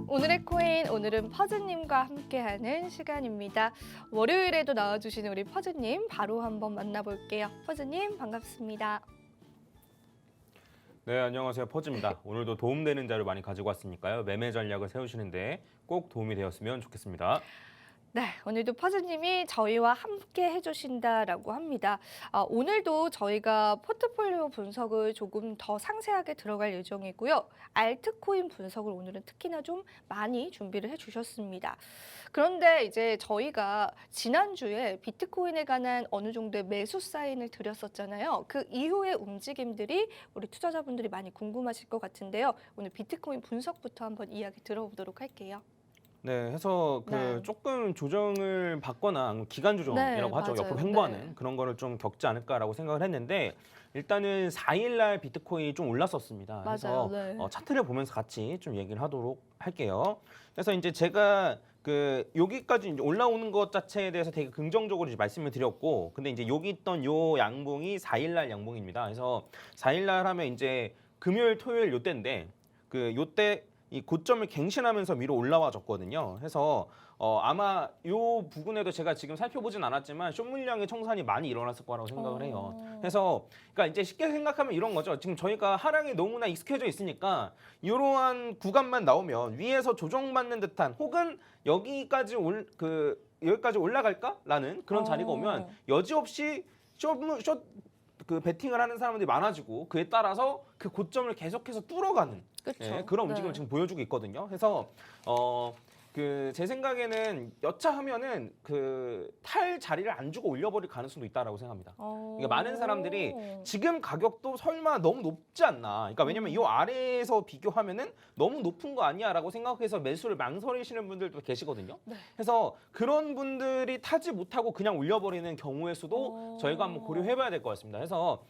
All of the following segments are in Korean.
오늘의 코인, 오늘은 퍼즈님과 함께하는 시간입니다. 월요일에도 나와주시는 우리 퍼즈님 바로 한번 만나볼게요. 퍼즈님 반갑습니다. 네, 안녕하세요. 퍼즈입니다. 오늘도 도움되는 자료 많이 가지고 왔으니까요. 매매 전략을 세우시는데 꼭 도움이 되었으면 좋겠습니다. 네, 오늘도 퍼즈님이 저희와 함께 해주신다라고 합니다. 오늘도 저희가 포트폴리오 분석을 조금 더 상세하게 들어갈 예정이고요. 알트코인 분석을 오늘은 특히나 좀 많이 준비를 해주셨습니다. 그런데 이제 저희가 지난주에 비트코인에 관한 어느 정도의 매수 사인을 드렸었잖아요. 그 이후의 움직임들이 우리 투자자분들이 많이 궁금하실 것 같은데요. 오늘 비트코인 분석부터 한번 이야기 들어보도록 할게요. 네, 해서 네. 조금 조정을 받거나 기간 조정이라고 하죠. 맞아요. 옆으로 횡보하는 네. 그런 거를 좀 겪지 않을까라고 생각을 했는데 일단은 4일날 비트코인이 좀 올랐었습니다. 맞아요. 그래서 네. 차트를 보면서 같이 좀 얘기를 하도록 할게요. 그래서 이제 제가 여기까지 이제 올라오는 것 자체에 대해서 되게 긍정적으로 이제 말씀을 드렸고, 근데 이제 여기 있던 요 양봉이 4일날 양봉입니다. 그래서 4일날 하면 이제 금요일, 토요일 요때인데 요때 이 고점을 갱신하면서 위로 올라와줬거든요. 해서 아마 요 부분에도 제가 지금 살펴보진 않았지만 숏 물량의 청산이 많이 일어났을 거라고 생각을 해요. 그래서 그러니까 이제 쉽게 생각하면 이런 거죠. 지금 저희가 하락에 너무나 익숙해져 있으니까 이러한 구간만 나오면 위에서 조정받는 듯한 혹은 여기까지 여기까지 올라갈까라는 그런 자리가 오면 여지없이 배팅을 하는 사람들이 많아지고 그에 따라서 그 고점을 계속해서 뚫어가는 그런 움직임을 지금 보여주고 있거든요. 그래서 제 생각에는 여차하면은 탈 자리를 안 주고 올려버릴 가능성도 있다라고 생각합니다. 그러니까 많은 사람들이 지금 가격도 설마 너무 높지 않나. 그러니까 왜냐면 이 아래에서 비교하면은 너무 높은 거 아니야라고 생각해서 매수를 망설이시는 분들도 계시거든요. 네. 그래서 그런 분들이 타지 못하고 그냥 올려버리는 경우의 수도 저희가 한번 고려해봐야 될 것 같습니다. 그래서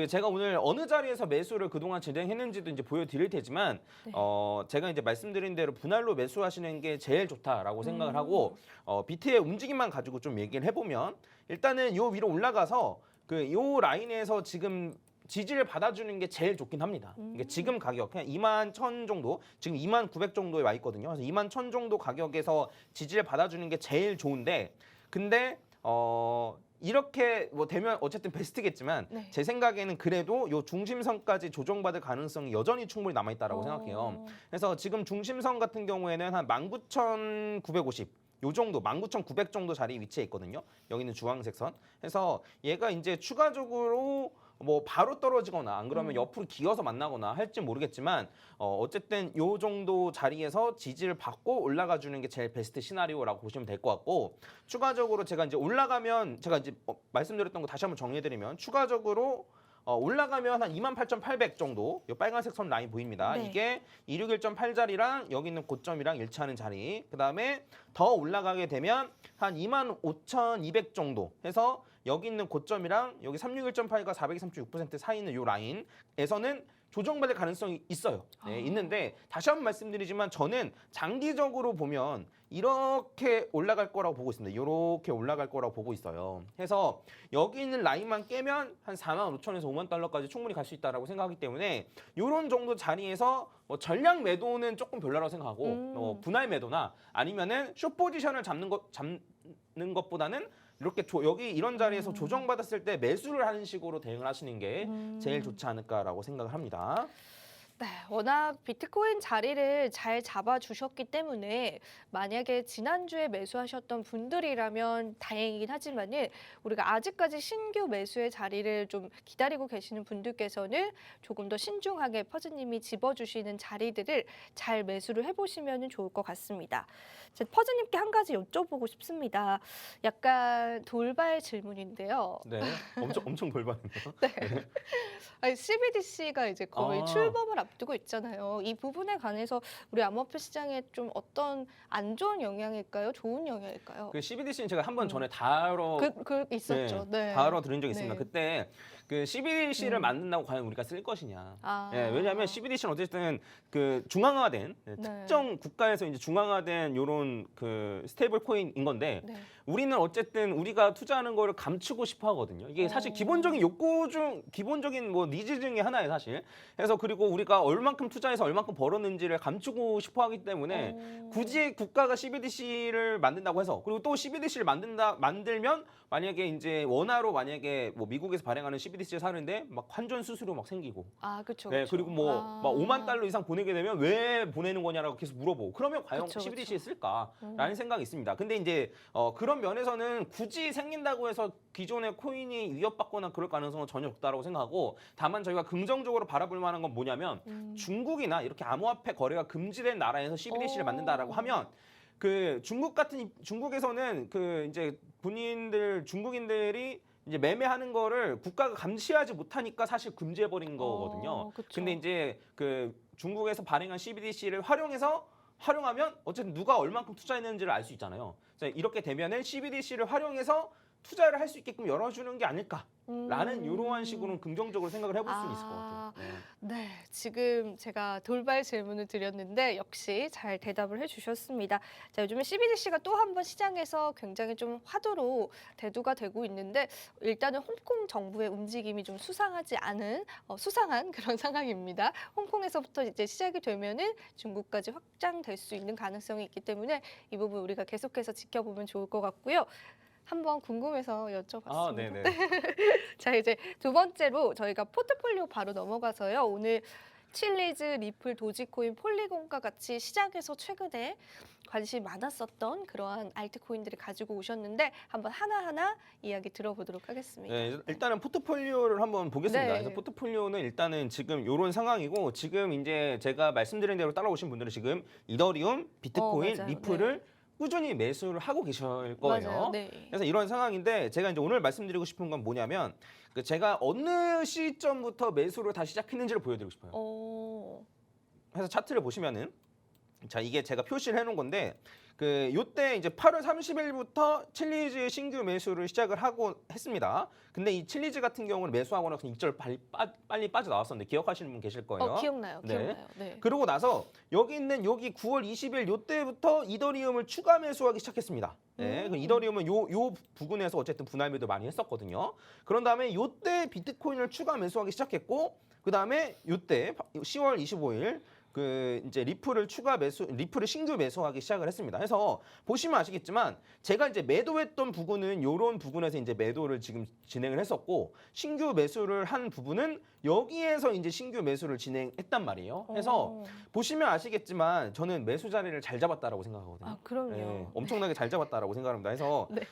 제가 오늘 어느 자리에서 매수를 그동안 진행했는지도 이제 보여드릴 테지만 네. 제가 이제 말씀드린 대로 분할로 매수하시는 게 제일 좋다라고 생각을 하고 비트의 움직임만 가지고 좀 얘기를 해보면 일단은 요 위로 올라가서 요 라인에서 지금 지지를 받아주는 게 제일 좋긴 합니다. 그러니까 지금 가격 그냥 21,000 정도, 지금 29,000 정도에 와 있거든요. 그래서 21,000 정도 가격에서 지지를 받아주는 게 제일 좋은데, 근데 이렇게 되면 어쨌든 베스트겠지만 네. 제 생각에는 그래도 요 중심선까지 조정받을 가능성이 여전히 충분히 남아있다라고 생각해요. 그래서 지금 중심선 같은 경우에는 한 19,950 요 정도 19,900 정도 자리 위치에 있거든요. 여기는 주황색 선. 그래서 얘가 이제 추가적으로 바로 떨어지거나 안 그러면 옆으로 기어서 만나거나 할지 모르겠지만 어쨌든 요 정도 자리에서 지지를 받고 올라가 주는 게 제일 베스트 시나리오라고 보시면 될 것 같고, 추가적으로 제가 이제 올라가면 제가 이제 말씀드렸던 거 다시 한번 정리해드리면 추가적으로 올라가면 한 28,800 정도 이 빨간색 선 라인 보입니다. 네. 이게 261.8자리랑 여기 있는 고점이랑 일치하는 자리, 그 다음에 더 올라가게 되면 한 25,200 정도 해서 여기 있는 고점이랑 여기 361.8과 436% 사이 있는 이 라인에서는 조정받을 가능성이 있어요. 네, 있는데 다시 한번 말씀드리지만 저는 장기적으로 보면 이렇게 올라갈 거라고 보고 있습니다. 이렇게 올라갈 거라고 보고 있어요. 해서 여기 있는 라인만 깨면 한 45,000에서 5만 달러까지 충분히 갈 수 있다라고 생각하기 때문에 이런 정도 자리에서 전량 매도는 조금 별로라고 생각하고 분할 매도나 아니면은 숏 포지션을 잡는 것보다는 이렇게 여기 이런 자리에서 조정받았을 때 매수를 하는 식으로 대응을 하시는 게 제일 좋지 않을까라고 생각을 합니다. 네, 워낙 비트코인 자리를 잘 잡아주셨기 때문에 만약에 지난주에 매수하셨던 분들이라면 다행이긴 하지만은 우리가 아직까지 신규 매수의 자리를 좀 기다리고 계시는 분들께서는 조금 더 신중하게 퍼즈님이 집어주시는 자리들을 잘 매수를 해보시면 좋을 것 같습니다. 퍼즈님께 한 가지 여쭤보고 싶습니다. 약간 돌발 질문인데요. 네, 엄청 돌발이네요. 네. 아니, CBDC가 이제 거의 아. 출범을 앞두고 있잖아요. 이 부분에 관해서 우리 암호화폐 시장에 좀 어떤 안 좋은 영향일까요? 좋은 영향일까요? CBDC는 제가 한 번 전에 다뤄 있었죠. 네. 다뤄 드린 적이 있습니다. 네. 그때 그 CBDC를 만든다고 과연 우리가 쓸 것이냐. 아. 예, 왜냐하면 CBDC는 어쨌든 그 중앙화된 네. 특정 국가에서 이제 중앙화된 요런 그 스테이블 코인인 건데 네. 우리는 어쨌든 우리가 투자하는 거를 감추고 싶어 하거든요. 이게 사실 기본적인 욕구 중 기본적인 뭐 니즈 중에 하나예요, 사실. 그래서 그리고 우리가 얼만큼 투자해서 얼만큼 벌었는지를 감추고 싶어 하기 때문에 굳이 국가가 CBDC를 만든다고 해서 그리고 또 CBDC를 만들면 만약에 이제 원화로 만약에 뭐 미국에서 발행하는 CBDC를 사는데 막 환전 수수료 막 생기고 아, 그렇죠. 네, 그리고 뭐 막 5만 달러 이상 보내게 되면 왜 보내는 거냐라고 계속 물어보고 그러면 과연 그쵸, CBDC에 쓸까라는 생각이 있습니다. 근데 이제 그런 면에서는 굳이 생긴다고 해서 기존의 코인이 위협받거나 그럴 가능성은 전혀 없다라고 생각하고 다만 저희가 긍정적으로 바라볼 만한 건 뭐냐면 중국이나 이렇게 암호화폐 거래가 금지된 나라에서 CBDC를 만든다라고 하면 그 중국에서는 그 이제 중국인들이 이제 매매하는 거를 국가가 감시하지 못하니까 사실 금지해버린 거거든요. 그쵸. 근데 이제 그 중국에서 발행한 CBDC를 활용하면 어쨌든 누가 얼만큼 투자했는지를 알 수 있잖아요. 그래서 이렇게 되면은 CBDC를 활용해서 투자를 할 수 있게끔 열어주는 게 아닐까라는 이러한 식으로 긍정적으로 생각을 해볼 수 있을 것 같아요. 네, 지금 제가 돌발 질문을 드렸는데 역시 잘 대답을 해주셨습니다. 자, 요즘에 CBDC가 또 한 번 시장에서 굉장히 좀 화두로 대두가 되고 있는데 일단은 홍콩 정부의 움직임이 좀 수상하지 않은 수상한 그런 상황입니다. 홍콩에서부터 이제 시작이 되면은 중국까지 확장될 수 있는 가능성이 있기 때문에 이 부분 우리가 계속해서 지켜보면 좋을 것 같고요. 한번 궁금해서 여쭤봤습니다. 아, 네네. 자, 이제 두 번째로 저희가 포트폴리오 바로 넘어가서요. 오늘 칠리즈, 리플, 도지코인, 폴리곤과 같이 시장에서 최근에 관심이 많았었던 그러한 알트코인들을 가지고 오셨는데 한번 하나하나 이야기 들어보도록 하겠습니다. 네, 일단은 포트폴리오를 한번 보겠습니다. 네. 그래서 포트폴리오는 일단은 지금 이런 상황이고 지금 이제 제가 말씀드린 대로 따라오신 분들은 지금 이더리움, 비트코인, 맞아요. 리플을 꾸준히 매수를 하고 계실 거예요. 맞아요. 네. 그래서 이런 상황인데 제가 이제 오늘 말씀드리고 싶은 건 뭐냐면 그 제가 어느 시점부터 매수를 다시 시작했는지를 보여드리고 싶어요. 그래서 차트를 보시면은 자 이게 제가 표시를 해놓은 건데 그 요때 이제 8월 30일부터 칠리즈 신규 매수를 시작을 하고 했습니다. 근데 이 칠리즈 같은 경우는 매수하고 나서 일절 빨리 빠져나왔었는데 기억하시는 분 계실 거예요. 기억나요. 기억나요. 네. 그러고 나서 여기 9월 20일 요때부터 이더리움을 추가 매수하기 시작했습니다. 네, 그 이더리움은 요 부분에서 어쨌든 분할 매도 많이 했었거든요. 그런 다음에 요때 비트코인을 추가 매수하기 시작했고 그 다음에 요때 10월 25일 그 이제 리플을 신규 매수하기 시작을 했습니다. 그래서 보시면 아시겠지만 제가 이제 매도했던 부분은 요런 부분에서 이제 매도를 지금 진행을 했었고 신규 매수를 한 부분은 여기에서 이제 신규 매수를 진행했단 말이에요. 그래서 보시면 아시겠지만 저는 매수 자리를 잘 잡았다라고 생각하거든요. 아, 그럼요. 네, 엄청나게 잘 잡았다라고 생각합니다. 그래서 네.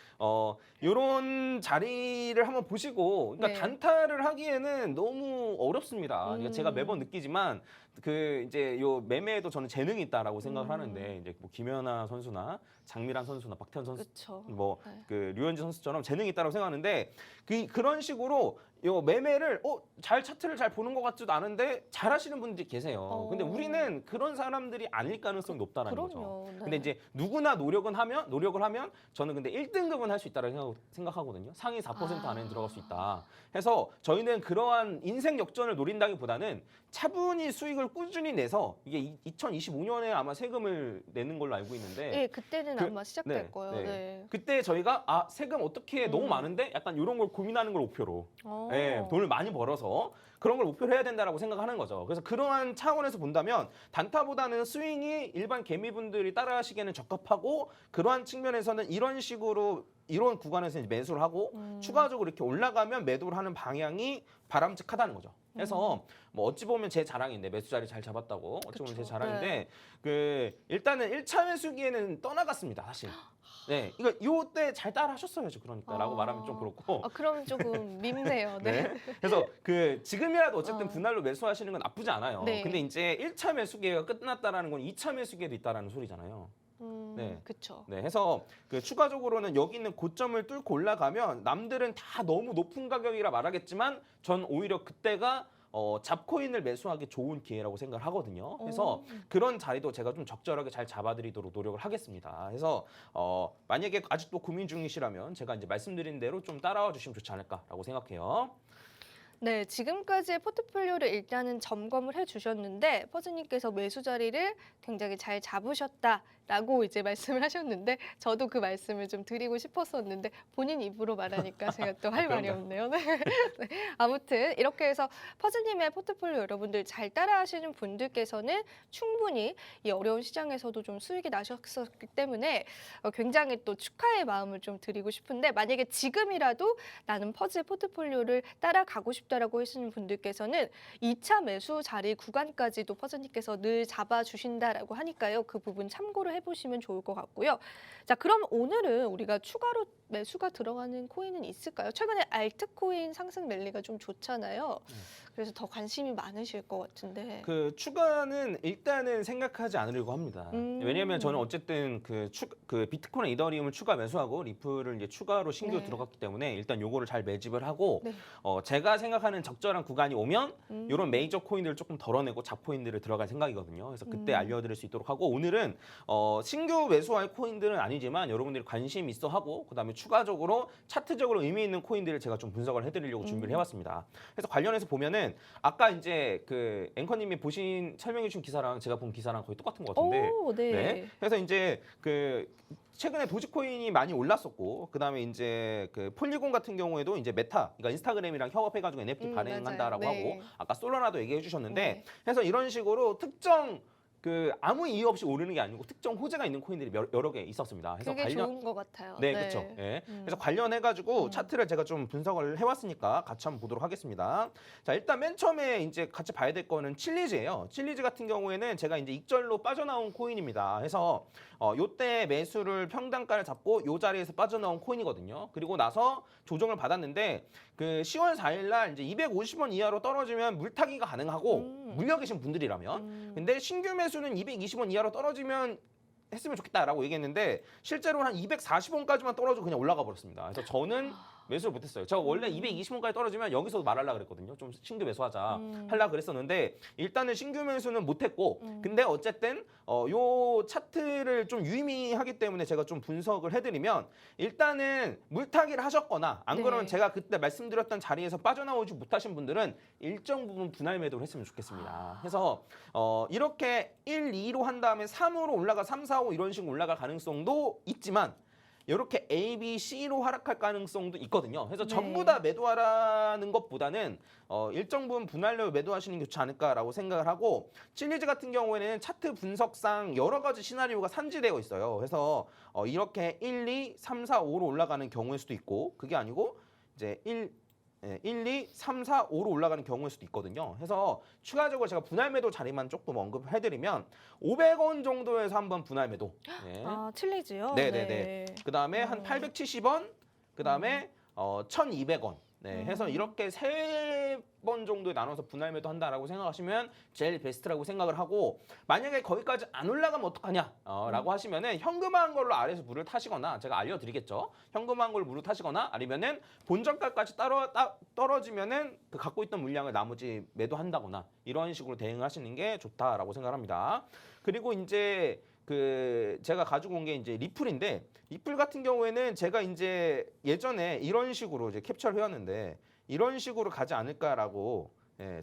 요런 자리를 한번 보시고 그러니까 네. 단타를 하기에는 너무 어렵습니다. 그러니까 제가 매번 느끼지만 그 이제 요 매매에도 저는 재능이 있다라고 생각을 하는데 이제 뭐 김연아 선수나 장미란 선수나 박태환 선수 그렇죠. 뭐 네. 그 류현진 선수처럼 재능이 있다고 생각하는데 그런 식으로 요 매매를 잘 차트를 잘 보는 것 같지도 않은데 잘 하시는 분들이 계세요. 근데 우리는 그런 사람들이 아닐 가능성이 높다는 거죠. 그럼요. 네. 근데 이제 누구나 노력을 하면 저는 근데 1등급은 할 수 있다고 생각하거든요. 상위 4% 안에 들어갈 수 있다. 해서 저희는 그러한 인생 역전을 노린다기보다는 차분히 수익을 꾸준히 내서 이게 2025년에 아마 세금을 내는 걸로 알고 있는데 네, 그때는 아마 시작될 거예요. 네. 네. 그때 저희가 세금 어떻게 너무 많은데 약간 이런 걸 고민하는 걸 목표로 네, 돈을 많이 벌어서 그런 걸 목표로 해야 된다라고 생각하는 거죠. 그래서 그러한 차원에서 본다면 단타보다는 스윙이 일반 개미분들이 따라하시기에는 적합하고 그러한 측면에서는 이런 구간에서 이제 매수를 하고 추가적으로 이렇게 올라가면 매도를 하는 방향이 바람직하다는 거죠. 그래서 뭐 어찌 보면 제 자랑인데 매수 자리 잘 잡았다고 어찌 보면 제 그쵸. 자랑인데 네. 그 일단은 1차 매수기에는 떠나갔습니다. 사실. 네, 이거 요때 잘 따라하셨어야죠. 그러니까라고 말하면 좀 그렇고. 그럼 조금 밉네요. 네. 네. 그래서 그 지금이라도 어쨌든 분할로 매수하시는 건 나쁘지 않아요. 네. 근데 이제 1차 매수기가 끝났다라는 건 2차 매수기에도 있다라는 소리잖아요. 네. 그렇죠. 네, 해서 그 추가적으로는 여기 있는 고점을 뚫고 올라가면 남들은 다 너무 높은 가격이라 말하겠지만 전 오히려 그때가 잡코인을 매수하기 좋은 기회라고 생각을 하거든요. 그래서 그런 자리도 제가 좀 적절하게 잘 잡아드리도록 노력을 하겠습니다. 그래서 만약에 아직도 고민 중이시라면 제가 이제 말씀드린 대로 좀 따라와 주시면 좋지 않을까라고 생각해요. 네, 지금까지의 포트폴리오를 일단은 점검을 해주셨는데 퍼즈님께서 매수 자리를 굉장히 잘 잡으셨다라고 이제 말씀을 하셨는데 저도 그 말씀을 좀 드리고 싶었었는데 본인 입으로 말하니까 제가 또 할 말이 없네요. 네. 네. 아무튼 이렇게 해서 퍼즈님의 포트폴리오 여러분들 잘 따라하시는 분들께서는 충분히 이 어려운 시장에서도 좀 수익이 나셨었기 때문에 굉장히 또 축하의 마음을 좀 드리고 싶은데 만약에 지금이라도 나는 퍼즈 포트폴리오를 따라가고 싶다라고 하시는 분들께서는 2차 매수 자리 구간까지도 퍼즈님께서 늘 잡아주신다라고 하니까요. 그 부분 참고를 해보시면 좋을 것 같고요. 자, 그럼 오늘은 우리가 추가로 매수가 들어가는 코인은 있을까요? 최근에 알트코인 상승 랠리가 좀 좋잖아요. 그래서 더 관심이 많으실 것 같은데. 그 추가는 일단은 생각하지 않으려고 합니다. 왜냐하면 저는 어쨌든 그 비트코인, 이더리움을 추가 매수하고 리플을 이제 추가로 신규 네. 들어갔기 때문에 일단 요거를 잘 매집을 하고 네. 제가 생각하는 적절한 구간이 오면 이런 메이저 코인들을 조금 덜어내고 잡코인들을 들어갈 생각이거든요. 그래서 그때 알려드릴 수 있도록 하고 오늘은 신규 매수할 코인들은 아니지만 여러분들이 관심 있어 하고 그다음에 추가적으로 차트적으로 의미 있는 코인들을 제가 좀 분석을 해드리려고 준비를 해봤습니다. 그래서 관련해서 보면은 아까 이제 그 앵커님이 설명해 주신 기사랑 제가 본 기사랑 거의 똑같은 것 같은데. 오, 네. 네. 그래서 이제 그 최근에 도지코인이 많이 올랐었고 그다음에 이제 그 폴리곤 같은 경우에도 이제 메타, 그러니까 인스타그램이랑 협업해가지고 NFT 발행한다라고 맞아요. 네. 하고 아까 솔라나도 얘기해 주셨는데 네. 그래서 이런 식으로 특정 그 아무 이유 없이 오르는 게 아니고 특정 호재가 있는 코인들이 여러 개 있었습니다. 그래서 그게 좋은 것 같아요. 네, 그렇죠. 예. 음. 그래서 관련해가지고 차트를 제가 좀 분석을 해왔으니까 같이 한번 보도록 하겠습니다. 자, 일단 맨 처음에 이제 같이 봐야 될 거는 칠리즈예요. 칠리즈 같은 경우에는 제가 이제 익절로 빠져나온 코인입니다. 해서 요때 매수를 평단가를 잡고 요 자리에서 빠져나온 코인이거든요. 그리고 나서 조정을 받았는데 그 10월 4일 날 이제 250원 이하로 떨어지면 물타기가 가능하고 물려 계신 분들이라면 근데 신규 매수는 220원 이하로 떨어지면 했으면 좋겠다라고 얘기했는데 실제로 한 240원까지만 떨어지고 그냥 올라가 버렸습니다. 그래서 저는 매수를 못했어요. 저 원래 220원까지 떨어지면 여기서 말하려고 그랬거든요. 좀 신규 매수하자 하려고 그랬었는데 일단은 신규 매수는 못했고 근데 어쨌든 요 차트를 좀 유의미하기 때문에 제가 좀 분석을 해드리면 일단은 물타기를 하셨거나 안 그러면 네. 제가 그때 말씀드렸던 자리에서 빠져나오지 못하신 분들은 일정 부분 분할 매도를 했으면 좋겠습니다. 그래서 이렇게 1, 2로 한 다음에 3으로 올라가 3, 4, 5 이런 식으로 올라갈 가능성도 있지만 이렇게 A, B, C로 하락할 가능성도 있거든요. 그래서 네. 전부 다 매도하라는 것보다는 일정 부분 분할로 매도하시는 게 좋지 않을까라고 생각을 하고 칠리즈 같은 경우에는 차트 분석상 여러 가지 시나리오가 산지되어 있어요. 그래서 이렇게 1, 2, 3, 4, 5로 올라가는 경우일 수도 있고 그게 아니고 이제 1, 2, 3, 4, 5로 올라가는 경우일 수도 있거든요. 그래서 추가적으로 제가 분할 매도 자리만 조금 언급해드리면 500원 정도에서 한번 분할 매도. 네. 아, 칠리즈요? 네네네. 네. 그다음에 한 870원, 그다음에 1,200원. 네, 해서 이렇게 세 번 정도에 나눠서 분할 매도 한다라고 생각하시면 제일 베스트라고 생각을 하고 만약에 거기까지 안 올라가면 어떡하냐 라고 하시면은 현금화한 걸로 아래에서 물을 타시거나 제가 알려드리겠죠. 현금화한 걸로 물을 타시거나 아니면은 본전가까지 떨어지면은 그 갖고 있던 물량을 나머지 매도한다거나 이런 식으로 대응을 하시는 게 좋다라고 생각합니다. 그리고 이제 그 제가 가지고 온 게 이제 리플인데 리플 같은 경우에는 제가 이제 예전에 이런 식으로 이제 캡처를 해왔는데 이런 식으로 가지 않을까라고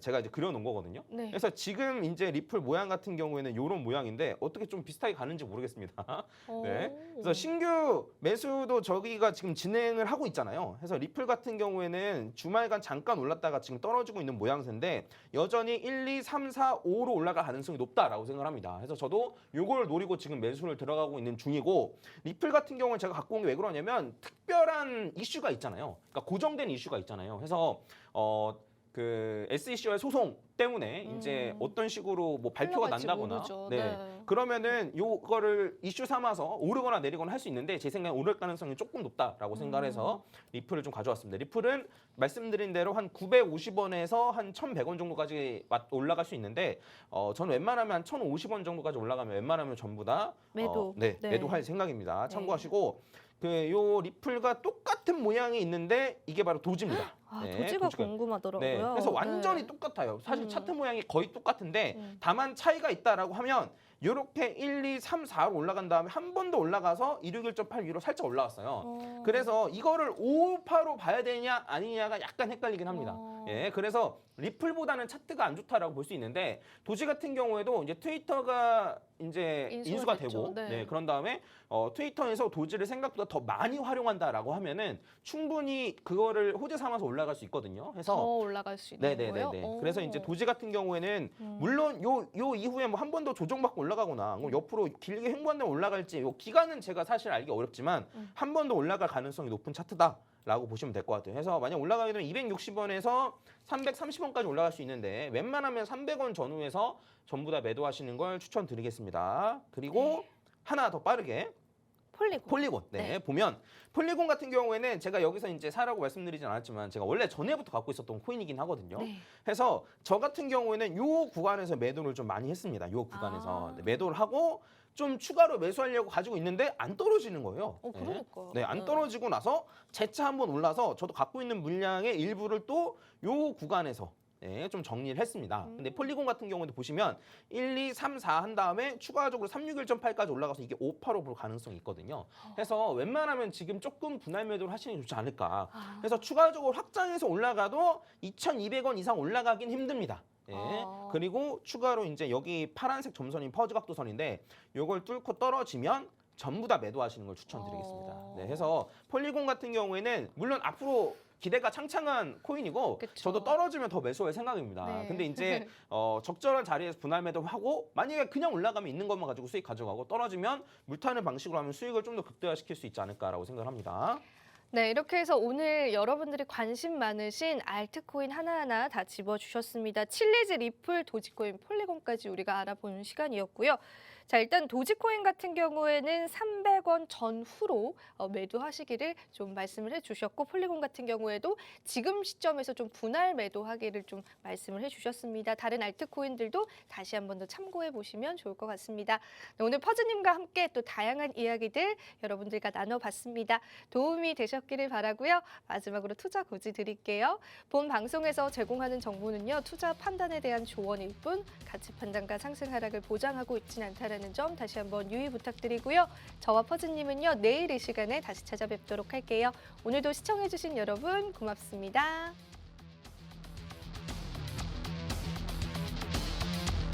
제가 이제 그려놓은 거거든요. 네. 그래서 지금 이제 리플 모양 같은 경우에는 이런 모양인데 어떻게 좀 비슷하게 가는지 모르겠습니다. 네. 그래서 신규 매수도 저기가 지금 진행을 하고 있잖아요. 그래서 리플 같은 경우에는 주말간 잠깐 올랐다가 지금 떨어지고 있는 모양새인데 여전히 1, 2, 3, 4, 5로 올라갈 가능성이 높다라고 생각을 합니다. 그래서 저도 요걸 노리고 지금 매수를 들어가고 있는 중이고 리플 같은 경우는 제가 갖고 온 게 왜 그러냐면 특별한 이슈가 있잖아요. 그러니까 고정된 이슈가 있잖아요. 그래서 그 SEC와의 소송 때문에 이제 어떤 식으로 뭐 발표가 흘러갈지 난다거나 모르죠. 네. 네. 그러면은 요거를 이슈 삼아서 오르거나 내리거나 할 수 있는데 제 생각에 오를 가능성이 조금 높다라고 생각을 해서 리플을 좀 가져왔습니다. 리플은 말씀드린 대로 한 950원에서 한 1,100원 정도까지 올라갈 수 있는데 저는 웬만하면 한 1,050원 정도까지 올라가면 웬만하면 전부 다 매도. 네, 네. 매도할 생각입니다. 참고하시고 그 요 리플과 똑같은 모양이 있는데 이게 바로 도지입니다. 아, 네, 도지가 도지가. 궁금하더라고요. 네, 그래서 완전히 네. 똑같아요. 사실 음. 차트 모양이 거의 똑같은데 음. 다만 차이가 있다라고 하면 이렇게 1, 2, 3, 4로 올라간 다음에 한 번 더 올라가서 261.8 위로 살짝 올라왔어요. 어. 그래서 이거를 558로 봐야 되냐 아니냐가 약간 헷갈리긴 합니다. 어. 예, 그래서 리플보다는 차트가 안 좋다라고 볼 수 있는데 도지 같은 경우에도 이제 트위터가 이제 인수가 인수가 됐죠. 되고 네. 그런 다음에 트위터에서 도지를 생각보다 더 많이 활용한다라고 하면은 충분히 그거를 호재 삼아서 올라갈 수 있거든요. 더 그래서 올라갈 수 있는 거예요? 네네네네. 그래서 이제 도지 같은 경우에는 음. 물론 요 이후에 뭐 한 번 더 조정받고 올라가거나 뭐 옆으로 길게 횡보한다면 올라갈지 요 기간은 제가 사실 알기 어렵지만 한 번 더 올라갈 가능성이 높은 차트다라고 보시면 될 것 같아요. 그래서 만약 올라가게 되면 260원에서 330원까지 올라갈 수 있는데 웬만하면 300원 전후에서 전부 다 매도하시는 걸 추천드리겠습니다. 그리고 하나 더 빠르게 폴리곤. 네, 보면 폴리곤 같은 경우에는 제가 여기서 이제 사라고 말씀드리진 않았지만 제가 원래 전에부터 갖고 있었던 코인이긴 하거든요. 네. 그래서 저 같은 경우에는 요 구간에서 매도를 좀 많이 했습니다. 요 구간에서 아. 네, 매도를 하고 좀 추가로 매수하려고 가지고 있는데 안 떨어지는 거예요. 그러니까. 네, 안 떨어지고 나서 재차 한번 올라서 저도 갖고 있는 물량의 일부를 또 요 구간에서 네, 좀 정리를 했습니다. 근데 폴리곤 같은 경우도 보시면 1, 2, 3, 4 한 다음에 추가적으로 361.8까지 올라가서 이게 585 볼 가능성이 있거든요. 그래서 웬만하면 지금 조금 분할 매도를 하시는 게 좋지 않을까. 아. 그래서 추가적으로 확장해서 올라가도 2,200원 이상 올라가긴 힘듭니다. 예. 아. 그리고 추가로 이제 여기 파란색 점선인 퍼즈 각도선인데 요걸 뚫고 떨어지면 전부 다 매도하시는 걸 추천드리겠습니다. 네, 해서 폴리곤 같은 경우에는 물론 앞으로 기대가 창창한 코인이고 그쵸. 저도 떨어지면 더 매수할 생각입니다. 네. 근데 이제 적절한 자리에서 분할 매도하고 만약에 그냥 올라가면 있는 것만 가지고 수익 가져가고 떨어지면 물타는 방식으로 하면 수익을 좀 더 극대화시킬 수 있지 않을까라고 생각을 합니다. 네, 이렇게 해서 오늘 여러분들이 관심 많으신 알트코인 하나하나 다 집어주셨습니다. 칠레지, 리플, 도지코인, 폴리곤까지 우리가 알아보는 시간이었고요. 자, 일단 도지코인 같은 경우에는 300원 전후로 매도하시기를 좀 말씀을 해주셨고, 폴리곤 같은 경우에도 지금 시점에서 좀 분할 매도하기를 좀 말씀을 해주셨습니다. 다른 알트코인들도 다시 한 번 더 참고해 보시면 좋을 것 같습니다. 네, 오늘 퍼즈님과 함께 또 다양한 이야기들 여러분들과 나눠봤습니다. 도움이 되셨기를 바라고요. 마지막으로 투자 고지 드릴게요. 본 방송에서 제공하는 정보는요, 투자 판단에 대한 조언일 뿐 가치 판단과 상승 하락을 보장하고 있진 않다는 점 다시 한번 유의 부탁드리고요. 저와 퍼즈님은요, 내일 이 시간에 다시 찾아뵙도록 할게요. 오늘도 시청해주신 여러분 고맙습니다.